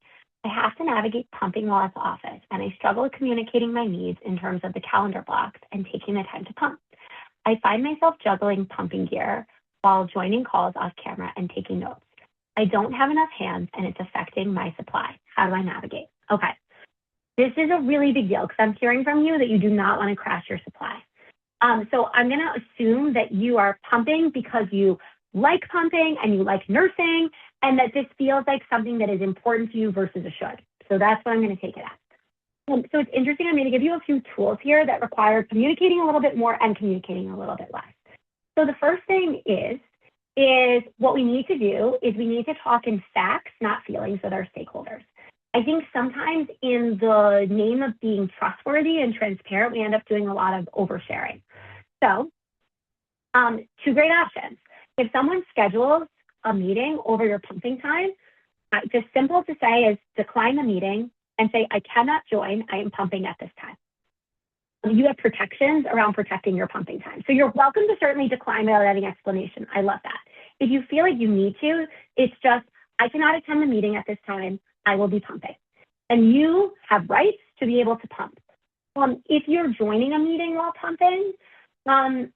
I have to navigate pumping while at the office, and I struggle with communicating my needs in terms of the calendar blocks and taking the time to pump. I find myself juggling pumping gear while joining calls off camera and taking notes. I don't have enough hands, and it's affecting my supply. How do I navigate? Okay. This is a really big deal because I'm hearing from you that you do not want to crash your supply. So I'm going to assume that you are pumping because you like pumping and you like nursing, and that this feels like something that is important to you versus a should. So that's what I'm going to take it as. So it's interesting. I'm going to give you a few tools here that require communicating a little bit more and communicating a little bit less. So the first thing is what we need to do is we need to talk in facts, not feelings, with our stakeholders. I think sometimes in the name of being trustworthy and transparent, we end up doing a lot of oversharing. So 2 great options. If someone schedules a meeting over your pumping time, just simple to say is decline the meeting and say, I cannot join, I am pumping at this time. You have protections around protecting your pumping time. So you're welcome to certainly decline without any explanation. I love that. If you feel like you need to, it's just, I cannot attend the meeting at this time, I will be pumping. And you have rights to be able to pump. If you're joining a meeting while pumping,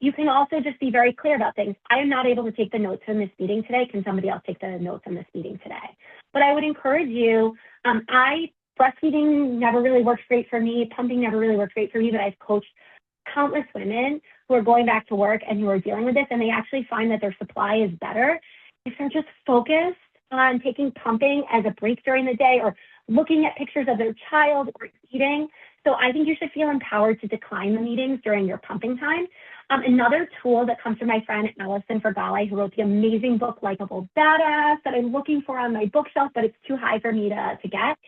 you can also just be very clear about things. I am not able to take the notes from this meeting today. Can somebody else take the notes from this meeting today? But I would encourage you, breastfeeding never really works great for me. Pumping never really works great for me, but I've coached countless women who are going back to work and who are dealing with this, and they actually find that their supply is better if they're just focused on taking pumping as a break during the day or looking at pictures of their child or eating. So I think you should feel empowered to decline the meetings during your pumping time. Another tool that comes from my friend Allison Fergali, who wrote the amazing book, Likeable Badass, that I'm looking for on my bookshelf, but it's too high for me to get.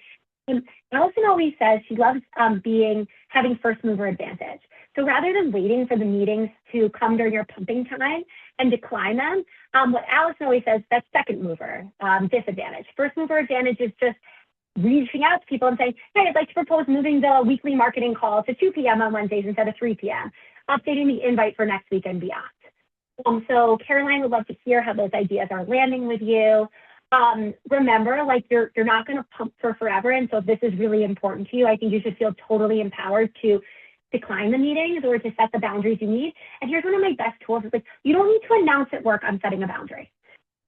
Allison always says she loves having first mover advantage. So rather than waiting for the meetings to come during your pumping time and decline them, what Allison always says, that's second mover disadvantage. First mover advantage is just reaching out to people and saying, hey, I'd like to propose moving the weekly marketing call to 2 p.m. on Wednesdays instead of 3 p.m., updating the invite for next week and beyond. So Caroline would love to hear how those ideas are landing with you. Remember, like you're not going to pump for forever. And so if this is really important to you, I think you should feel totally empowered to decline the meetings or to set the boundaries you need. And here's one of my best tools. It's like, you don't need to announce at work, I'm setting a boundary.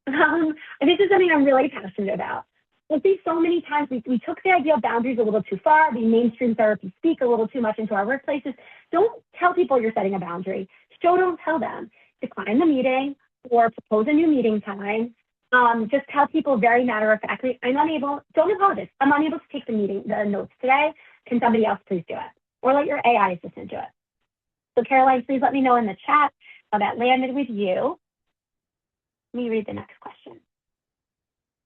And this is something I'm really passionate about. I think so many times we took the idea of boundaries a little too far. We mainstream therapy speak a little too much into our workplaces. Don't tell people you're setting a boundary. Don't tell them. Decline the meeting or propose a new meeting time. Just tell people very matter-of-factly, don't apologize. I'm unable to take the notes today. Can somebody else please do it? Or let your AI assistant do it. So Caroline, please let me know in the chat how that landed with you. Let me read the next question.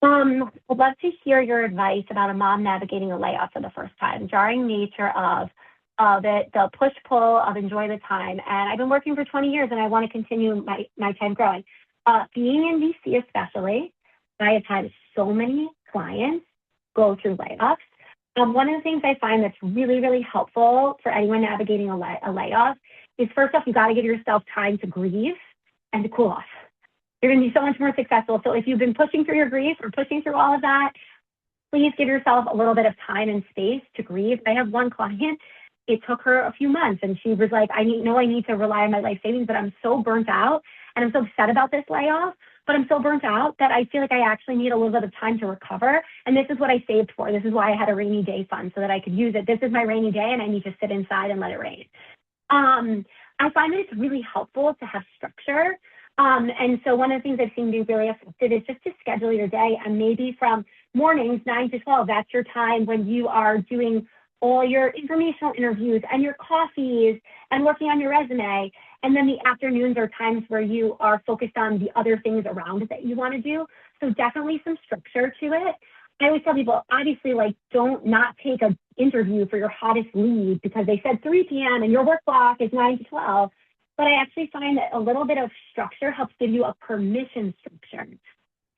I'd love to hear your advice about a mom navigating a layoff for the first time, jarring nature of it, the push-pull of enjoy the time. And I've been working for 20 years and I want to continue my time growing. Being in DC especially, I have had so many clients go through layoffs. One of the things I find that's really, really helpful for anyone navigating a layoff is, first off, you got to give yourself time to grieve and to cool off. You're going to be so much more successful. So if you've been pushing through your grief or pushing through all of that, please give yourself a little bit of time and space to grieve. I have one client, it took her a few months, and she was like, I need to rely on my life savings, but I'm so burnt out, and I'm so upset about this layoff, but I'm so burnt out that I feel like I actually need a little bit of time to recover, and this is what I saved for. This is why I had a rainy day fund, so that I could use it. This is my rainy day, and I need to sit inside and let it rain. I find that it's really helpful to have structure. And so one of the things I've seen be really effective is just to schedule your day, and maybe from mornings 9 to 12, that's your time when you are doing all your informational interviews and your coffees and working on your resume. And then the afternoons are times where you are focused on the other things around it that you want to do. So definitely some structure to it. I always tell people, obviously, like, don't not take an interview for your hottest lead because they said 3 p.m. and your work block is 9 to 12. But I actually find that a little bit of structure helps give you a permission structure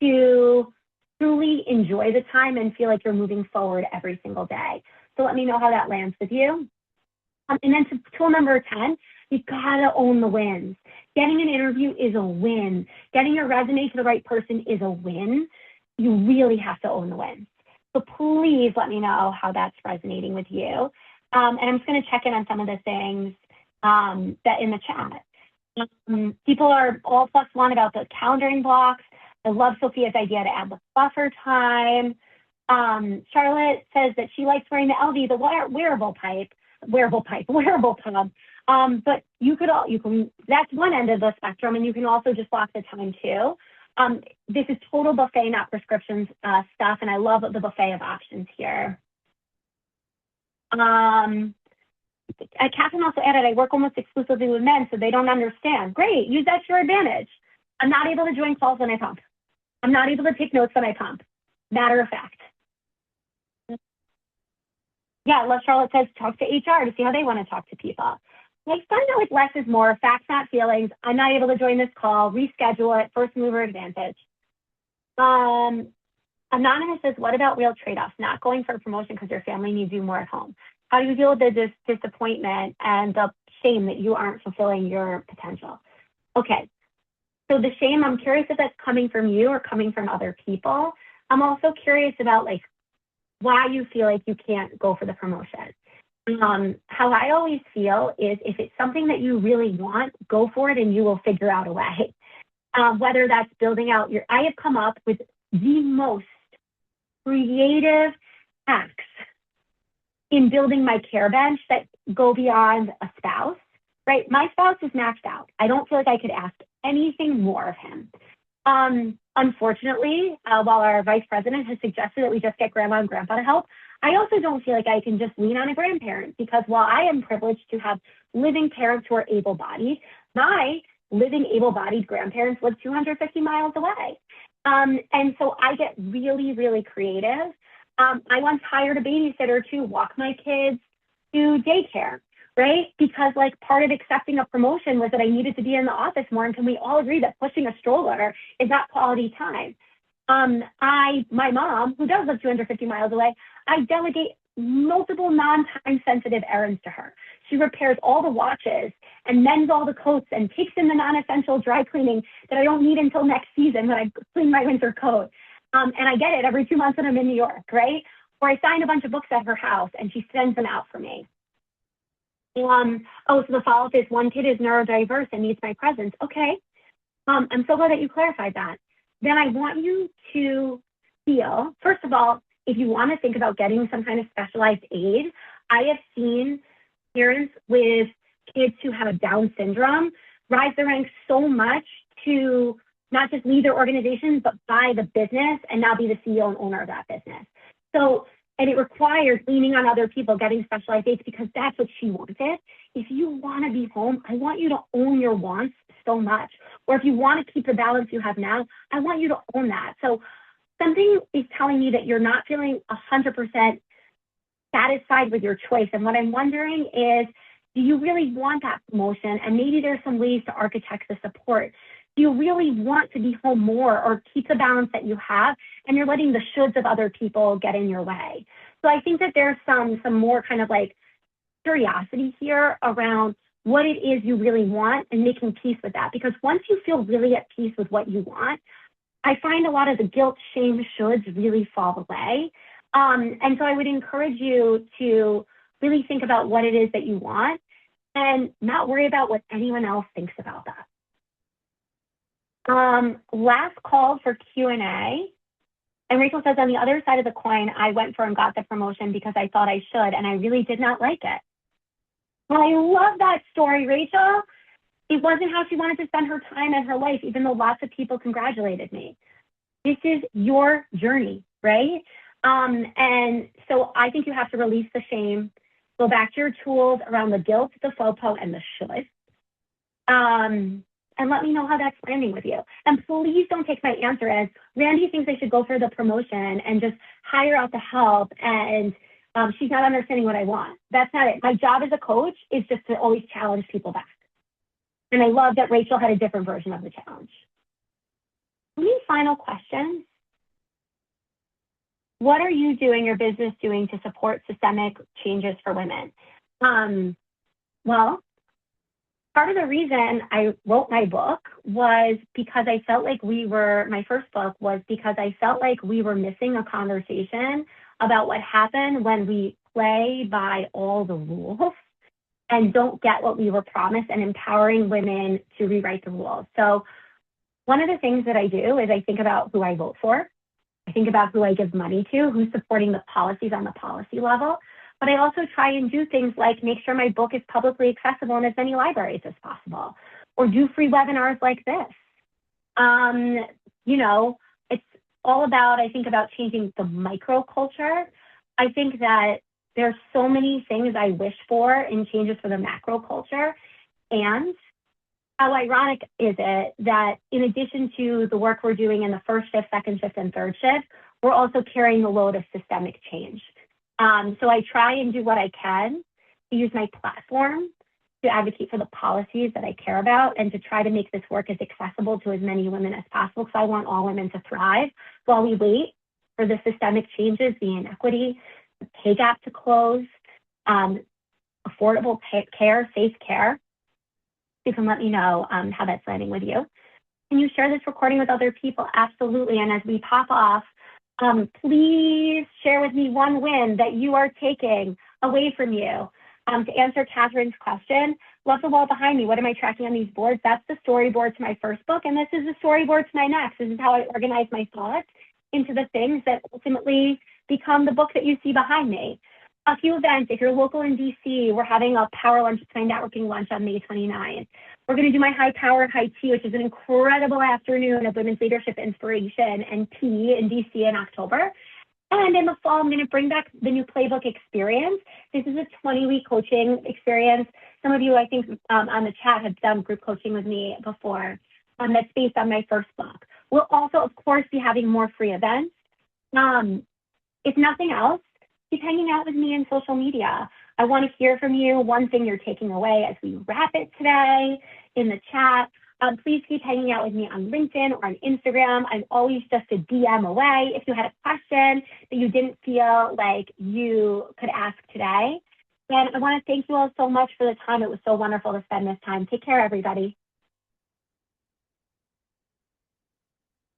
to truly enjoy the time and feel like you're moving forward every single day. So let me know how that lands with you. And then to tool number 10, you gotta own the wins. Getting an interview is a win. Getting your resume to the right person is a win. You really have to own the wins. So please let me know how that's resonating with you. And I'm just gonna check in on some of the things that in the chat. People are all +1 about the calendaring blocks. I love Sophia's idea to add the buffer time. Charlotte says that she likes wearing the LV, the wearable pump. But you can, that's one end of the spectrum, and you can also just block the time too. This is total buffet, not prescriptions stuff, and I love the buffet of options here. Catherine also added, I work almost exclusively with men, so they don't understand. Great, use that to your advantage. I'm not able to join calls when I pump. I'm not able to take notes when I pump. Matter of fact. Yeah, love Charlotte says, talk to HR to see how they want to talk to people. Like, find out like less is more, facts, not feelings. I'm not able to join this call, reschedule it, first mover advantage. Anonymous says, what about real trade-offs? Not going for a promotion because your family needs you more at home. How do you deal with the disappointment and the shame that you aren't fulfilling your potential? Okay, so the shame, I'm curious if that's coming from you or coming from other people. I'm also curious about like why you feel like you can't go for the promotion. How I always feel is if it's something that you really want, go for it and you will figure out a way. Whether that's building out I have come up with the most creative hacks in building my care bench that go beyond a spouse, right? My spouse is maxed out. I don't feel like I could ask anything more of him. Unfortunately, while our vice president has suggested that we just get grandma and grandpa to help, I also don't feel like I can just lean on a grandparent because while I am privileged to have living parents who are able-bodied, my living able-bodied grandparents live 250 miles away. And so I get really, really creative. I once hired a babysitter to walk my kids to daycare, right? Because like part of accepting a promotion was that I needed to be in the office more. And can we all agree that pushing a stroller is not quality time? My mom, who does live 250 miles away, I delegate multiple non-time sensitive errands to her. She repairs all the watches and mends all the coats and takes in the non-essential dry cleaning that I don't need until next season when I clean my winter coat. And I get it every 2 months when I'm in New York, right? Or I sign a bunch of books at her house and she sends them out for me. So the follow-up is one kid is neurodiverse and needs my presence. Okay, I'm so glad that you clarified that. Then I want you to feel, first of all, if you want to think about getting some kind of specialized aid, I have seen parents with kids who have Down syndrome rise the ranks so much to not just lead their organization, but buy the business and now be the CEO and owner of that business. So, and it requires leaning on other people, getting specialized aids because that's what she wanted. If you want to be home, I want you to own your wants so much. Or if you want to keep the balance you have now, I want you to own that. So something is telling me that you're not feeling 100% satisfied with your choice. And what I'm wondering is, do you really want that promotion? And maybe there's some ways to architect the support. Do you really want to be home more or keep the balance that you have, and you're letting the shoulds of other people get in your way? So I think that there's some more kind of like curiosity here around what it is you really want and making peace with that. Because once you feel really at peace with what you want, I find a lot of the guilt, shame, shoulds really fall away. And so I would encourage you to really think about what it is that you want and not worry about what anyone else thinks about that. Last call for Q&A. And Rachel says, on the other side of the coin, I went for and got the promotion because I thought I should, and I really did not like it. Well, I love that story, Rachel. It wasn't how she wanted to spend her time and her life, even though lots of people congratulated me. This is your journey, right? And so I think you have to release the shame, go back to your tools around the guilt, the FOPO, and the should. And let me know how that's landing with you. And please don't take my answer as Randi thinks I should go for the promotion and just hire out the help, and she's not understanding what I want. That's not it. My job as a coach is just to always challenge people back. And I love that Rachel had a different version of the challenge. Any final questions? What are you doing, your business doing to support systemic changes for women? Well, part of the reason I wrote my book was because I felt like my first book was because I felt like we were missing a conversation about what happened when we play by all the rules and don't get what we were promised, and empowering women to rewrite the rules. So one of the things that I do is I think about who I vote for. I think about who I give money to, who's supporting the policies on the policy level. But I also try and do things like make sure my book is publicly accessible in as many libraries as possible, or do free webinars like this. It's all about, I think about changing the microculture. I think that there's so many things I wish for in changes for the macro culture. And how ironic is it that in addition to the work we're doing in the first shift, second shift, and third shift, we're also carrying the load of systemic change. So I try and do what I can to use my platform to advocate for the policies that I care about and to try to make this work as accessible to as many women as possible, because I want all women to thrive while we wait for the systemic changes, the inequity, the pay gap to close, affordable care, safe care. You can let me know how that's landing with you. Can you share this recording with other people? Absolutely. And as we pop off, please share with me one win that you are taking away from you. To answer Catherine's question, love the wall behind me. What am I tracking on these boards? That's the storyboard to my first book, and this is the storyboard to my next. This is how I organize my thoughts into the things that ultimately become the book that you see behind me. A few events. If you're local in DC, we're having a power lunch, it's my networking lunch on May 29th. We're going to do my high power, high tea, which is an incredible afternoon of women's leadership inspiration and tea in DC in October. And in the fall, I'm going to bring back the new playbook experience. This is a 20-week coaching experience. Some of you, I think, on the chat have done group coaching with me before. That's based on my first book. We'll also, of course, be having more free events. If nothing else, keep hanging out with me in social media. I want to hear from you. One thing you're taking away as we wrap it today in the chat. Please keep hanging out with me on LinkedIn or on Instagram. I'm always just a DM away. If you had a question that you didn't feel like you could ask today, then I want to thank you all so much for the time. It was so wonderful to spend this time. Take care, everybody.